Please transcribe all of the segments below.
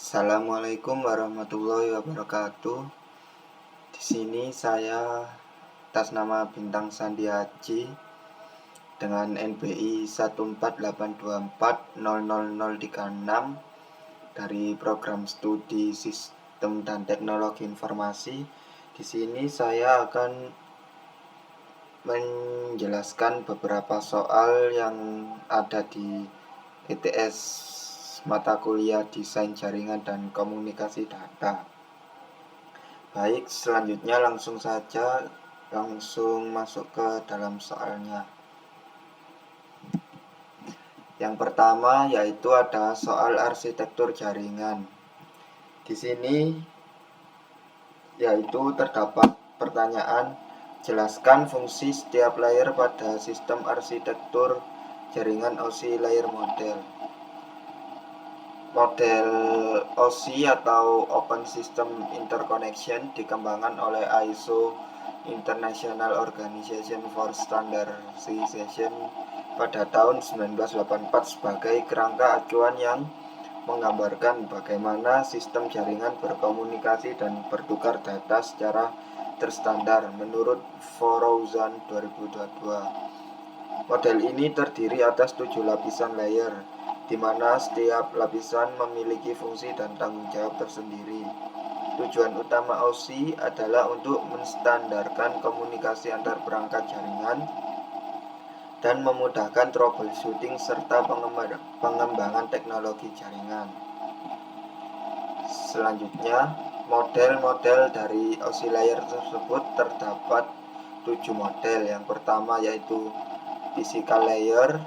Assalamualaikum warahmatullahi wabarakatuh. Di sini saya atas nama Bintang Sandi Haji dengan NBI 148240036 dari program studi Sistem dan Teknologi Informasi. Di sini saya akan menjelaskan beberapa soal yang ada di ETS mata kuliah Desain Jaringan dan Komunikasi Data. Baik, selanjutnya langsung masuk ke dalam soalnya. Yang pertama yaitu ada soal arsitektur jaringan. Di sini yaitu terdapat pertanyaan, jelaskan fungsi setiap layer pada sistem arsitektur jaringan OSI layer model. Model OSI atau Open System Interconnection dikembangkan oleh ISO International Organization for Standardization pada tahun 1984 sebagai kerangka acuan yang menggambarkan bagaimana sistem jaringan berkomunikasi dan bertukar data secara terstandar menurut Forousan 2022. Model ini terdiri atas 7 lapisan layer, di mana setiap lapisan memiliki fungsi dan tanggung jawab tersendiri. Tujuan utama OSI adalah untuk menstandarkan komunikasi antar perangkat jaringan dan memudahkan troubleshooting serta pengembangan teknologi jaringan. Selanjutnya, model-model dari OSI layer tersebut terdapat 7 model. Yang pertama yaitu physical layer,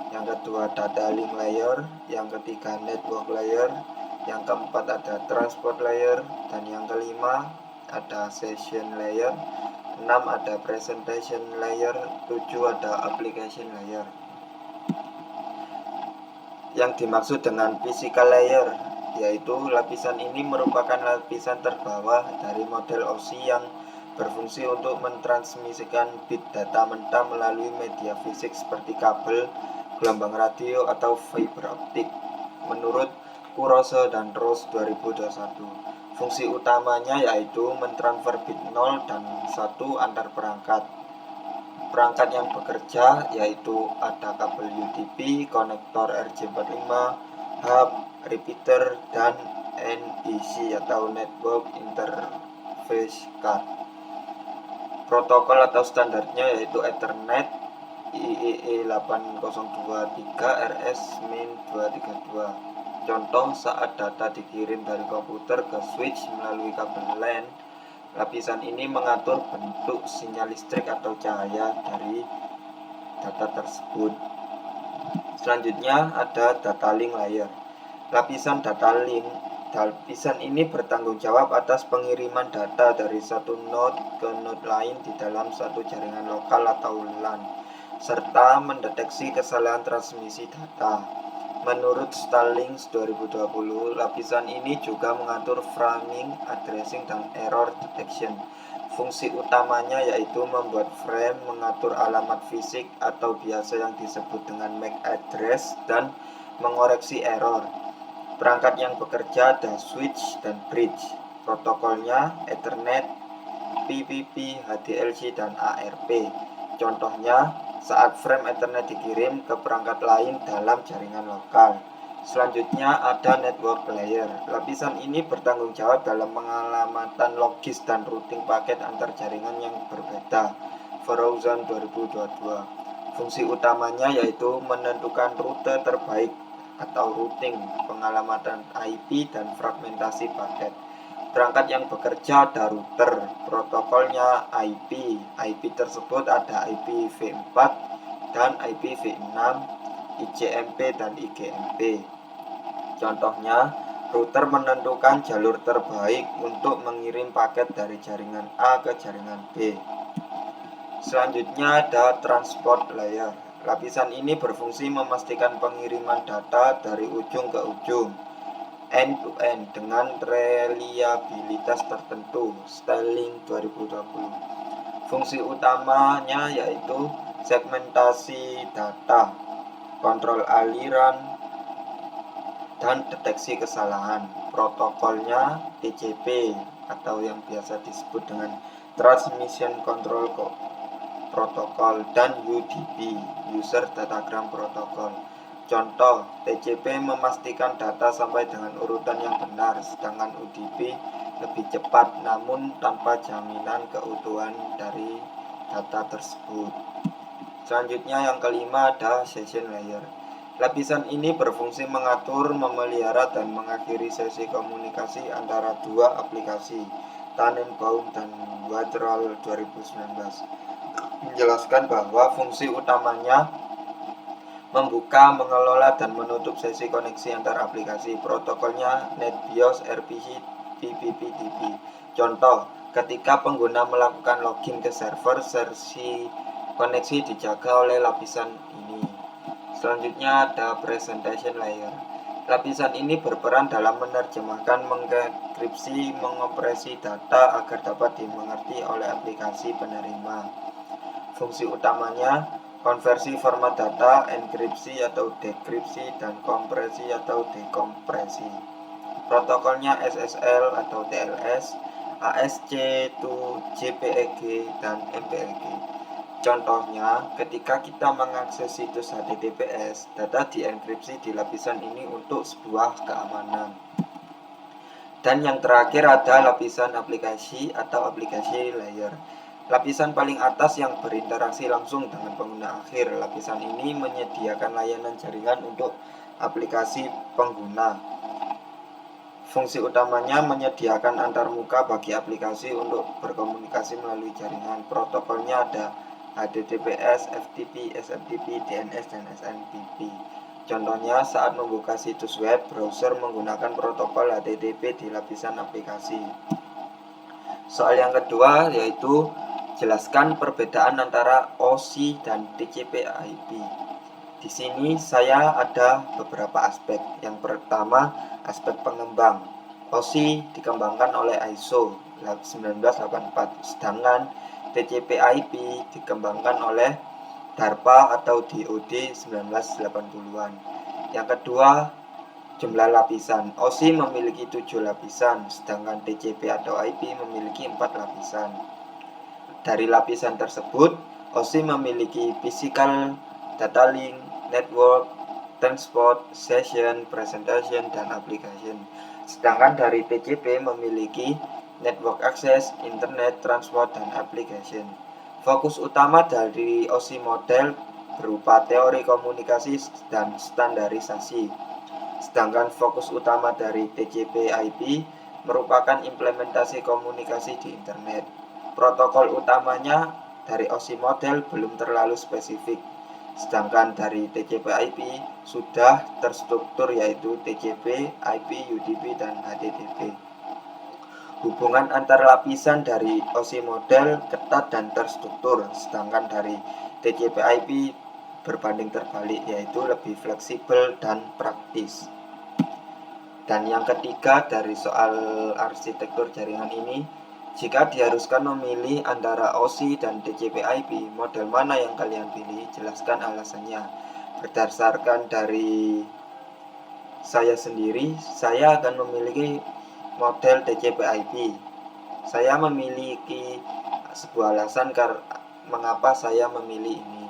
yang kedua data link layer, yang ketiga network layer, yang keempat ada transport layer, dan yang kelima ada session layer, 6 ada presentation layer, 7 ada application layer. Yang dimaksud dengan physical layer yaitu lapisan ini merupakan lapisan terbawah dari model OSI yang berfungsi untuk mentransmisikan bit data mentah melalui media fisik seperti kabel, gelombang radio, atau fiber optik. Menurut Kurose dan Rose 2021, fungsi utamanya yaitu mentransfer bit 0 dan 1 antar perangkat. Perangkat yang bekerja yaitu ada kabel UDP, konektor RJ45, hub, repeater, dan NIC atau Network Interface Card. Protokol atau standarnya yaitu Ethernet, IEEE 8023 RS-232. Contoh saat data dikirim dari komputer ke switch melalui kabel LAN, lapisan ini mengatur bentuk sinyal listrik atau cahaya dari data tersebut. Selanjutnya ada data link layer. Lapisan ini bertanggung jawab atas pengiriman data dari satu node ke node lain di dalam satu jaringan lokal atau LAN, serta mendeteksi kesalahan transmisi data. Menurut Stallings 2020, lapisan ini juga mengatur framing, addressing, dan error detection. Fungsi utamanya yaitu membuat frame, mengatur alamat fisik atau biasa yang disebut dengan MAC address, dan mengoreksi error. Perangkat yang bekerja ada switch dan bridge. Protokolnya Ethernet, PPP, HDLC, dan ARP. Contohnya, saat frame Ethernet dikirim ke perangkat lain dalam jaringan lokal. Selanjutnya ada network layer. Lapisan ini bertanggung jawab dalam pengalamatan logis dan routing paket antar jaringan yang berbeda. Forousan 2022. Fungsi utamanya yaitu menentukan rute terbaik atau routing, pengalamatan IP, dan fragmentasi paket. Perangkat yang bekerja ada router, protokolnya IP. IP tersebut ada IPv4 dan IPv6, ICMP, dan IGMP. Contohnya, router menentukan jalur terbaik untuk mengirim paket dari jaringan A ke jaringan B. Selanjutnya ada transport layer. Lapisan ini berfungsi memastikan pengiriman data dari ujung ke ujung, end-to-end, dengan reliabilitas tertentu. Styling 2020. Fungsi utamanya yaitu segmentasi data, kontrol aliran, dan deteksi kesalahan. Protokolnya TCP atau yang biasa disebut dengan Transmission Control Protocol, dan UDP, User Datagram Protocol. Contoh, TCP memastikan data sampai dengan urutan yang benar, sedangkan UDP lebih cepat namun tanpa jaminan keutuhan dari data tersebut. Selanjutnya yang kelima ada session layer. Lapisan ini berfungsi mengatur, memelihara, dan mengakhiri sesi komunikasi antara dua aplikasi, Tannenbaum dan Waterall 2019. Menjelaskan bahwa fungsi utamanya membuka, mengelola, dan menutup sesi koneksi antar aplikasi. Protokolnya NetBIOS, RPC, PPTP. Contoh, ketika pengguna melakukan login ke server, sesi koneksi dijaga oleh lapisan ini. Selanjutnya ada presentation layer. Lapisan ini berperan dalam menerjemahkan, mengenkripsi, mengopresi data agar dapat dimengerti oleh aplikasi penerima. Fungsi utamanya konversi format data, enkripsi atau dekripsi, dan kompresi atau dekompresi. Protokolnya SSL atau TLS, ASC2, JPEG, dan MPEG. Contohnya, ketika kita mengakses situs HTTPS, data dienkripsi di lapisan ini untuk sebuah keamanan. Dan yang terakhir ada lapisan aplikasi atau aplikasi layer. Lapisan paling atas yang berinteraksi langsung dengan pengguna akhir. Lapisan ini menyediakan layanan jaringan untuk aplikasi pengguna. Fungsi utamanya menyediakan antarmuka bagi aplikasi untuk berkomunikasi melalui jaringan. Protokolnya ada HTTPS, FTP, SMTP, DNS, dan SMTP. Contohnya, saat membuka situs web, browser menggunakan protokol HTTP di lapisan aplikasi. Soal yang kedua yaitu jelaskan perbedaan antara OSI dan TCP/IP. Di sini saya ada beberapa aspek. Yang pertama, aspek pengembang. OSI dikembangkan oleh ISO 1984, sedangkan TCP/IP dikembangkan oleh DARPA atau DoD 1980-an. Yang kedua, jumlah lapisan. OSI memiliki 7 lapisan, sedangkan TCP atau IP memiliki 4 lapisan. Dari lapisan tersebut, OSI memiliki physical data link, network, transport, session, presentation, dan application. Sedangkan dari TCP memiliki network access, internet, transport, dan application. Fokus utama dari OSI model berupa teori komunikasi dan standarisasi. Sedangkan fokus utama dari TCP/IP merupakan implementasi komunikasi di internet. Protokol utamanya dari OSI model belum terlalu spesifik, sedangkan dari TCP/IP sudah terstruktur yaitu TCP, IP, UDP, dan HTTP. Hubungan antar lapisan dari OSI model ketat dan terstruktur, sedangkan dari TCP/IP berbanding terbalik, yaitu lebih fleksibel dan praktis. Dan yang ketiga dari soal arsitektur jaringan ini, jika diharuskan memilih antara OSI dan TCP/IP, model mana yang kalian pilih? Jelaskan alasannya. Berdasarkan dari saya sendiri, saya akan memiliki model TCP/IP. Saya memiliki sebuah alasan mengapa saya memilih ini.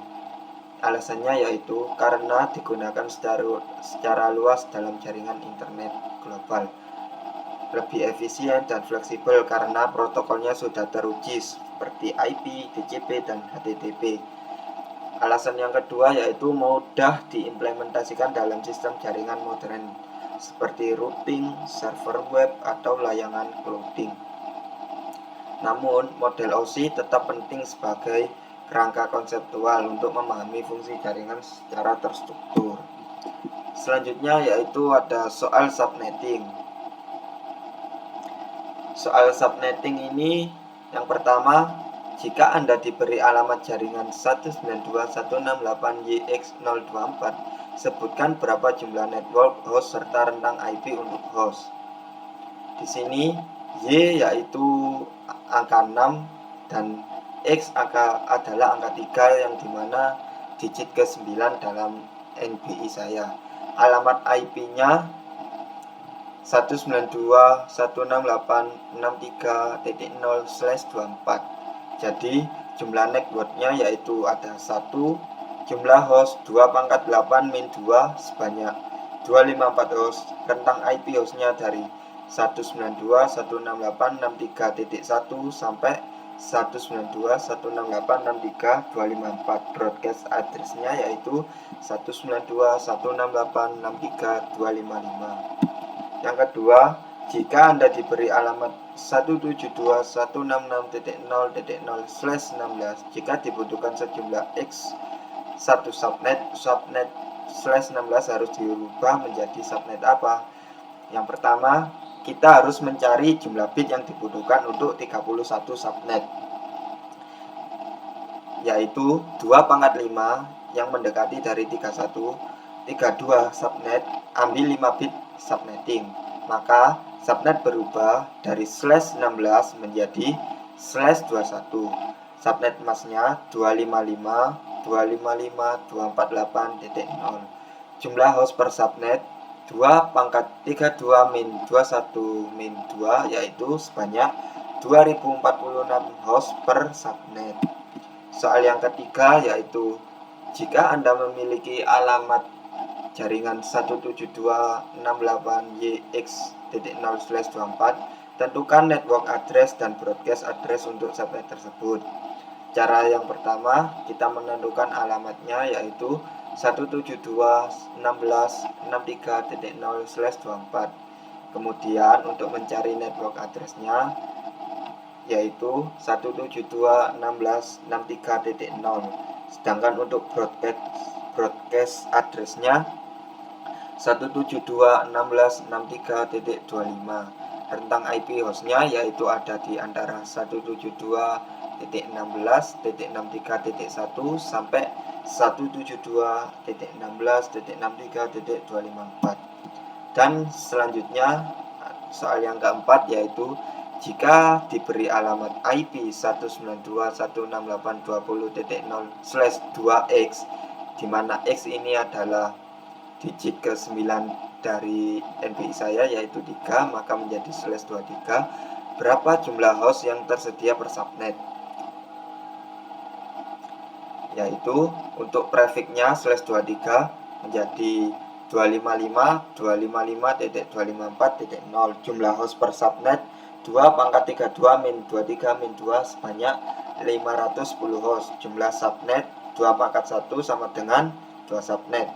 Alasannya yaitu karena digunakan secara luas dalam jaringan internet global. Lebih efisien dan fleksibel karena protokolnya sudah teruji seperti IP, TCP, dan HTTP. Alasan yang kedua yaitu mudah diimplementasikan dalam sistem jaringan modern seperti routing, server web, atau layanan clouding. Namun, model OSI tetap penting sebagai kerangka konseptual untuk memahami fungsi jaringan secara terstruktur. Selanjutnya yaitu ada soal subnetting. Soal subnetting ini yang pertama, jika Anda diberi alamat jaringan 192.168.yx024, sebutkan berapa jumlah network host serta rentang IP untuk host. Di sini Y yaitu angka 6 dan X adalah angka 3 yang dimana digit ke-9 dalam NBI saya. Alamat IP-nya 192.168.63.0/24. Jadi jumlah networknya yaitu ada 1, jumlah host 2/8 min 2 sebanyak 254 host, rentang IP hostnya dari 192.168.63.1 sampai 192.168.63.254. Broadcast address-nya yaitu 192.168.63.255. Yang kedua, jika Anda diberi alamat 172.166.0.0/16, jika dibutuhkan sejumlah X satu subnet 16 harus diubah menjadi subnet apa? Yang pertama, kita harus mencari jumlah bit yang dibutuhkan untuk 31 subnet, yaitu 2/5 yang mendekati dari 31. 32 subnet, ambil 5 bit subnetting, maka subnet berubah dari /16 menjadi /21. Subnet masnya 255.255.248.0. Jumlah host per subnet 2/32 min 21 min 2, yaitu sebanyak 2046 host per subnet. Soal yang ketiga yaitu jika Anda memiliki alamat jaringan 172.68yx.0/24, tentukan network address dan broadcast address untuk subnet tersebut. Cara yang pertama, kita menentukan alamatnya yaitu 172.16.63.0/24. Kemudian untuk mencari network address-nya yaitu 172.16.63.0. Sedangkan untuk broadcast address-nya 172.16.63.25. Rentang IP hostnya yaitu ada di antara 172.16.63.1 sampai 172.16.63.254. Dan selanjutnya soal yang keempat yaitu jika diberi alamat IP 192.168.20.0/2x, di mana X ini adalah digit ke-9 dari NPI saya yaitu 3, maka menjadi /23. Berapa jumlah host yang tersedia per subnet? Yaitu untuk prefixnya /23 menjadi 255.255.254.0. Jumlah host per subnet 2/32 min 23 min 2 sebanyak 510 host. Jumlah subnet 2/1 sama dengan 2 subnet.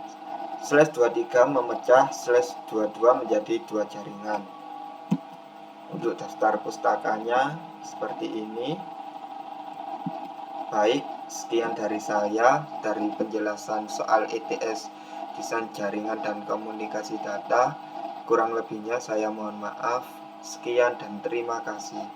/23 memecah /22 menjadi 2 jaringan. Untuk daftar pustakanya seperti ini. Baik, sekian dari saya dari penjelasan soal ETS desain jaringan dan komunikasi data. Kurang lebihnya saya mohon maaf. Sekian dan terima kasih.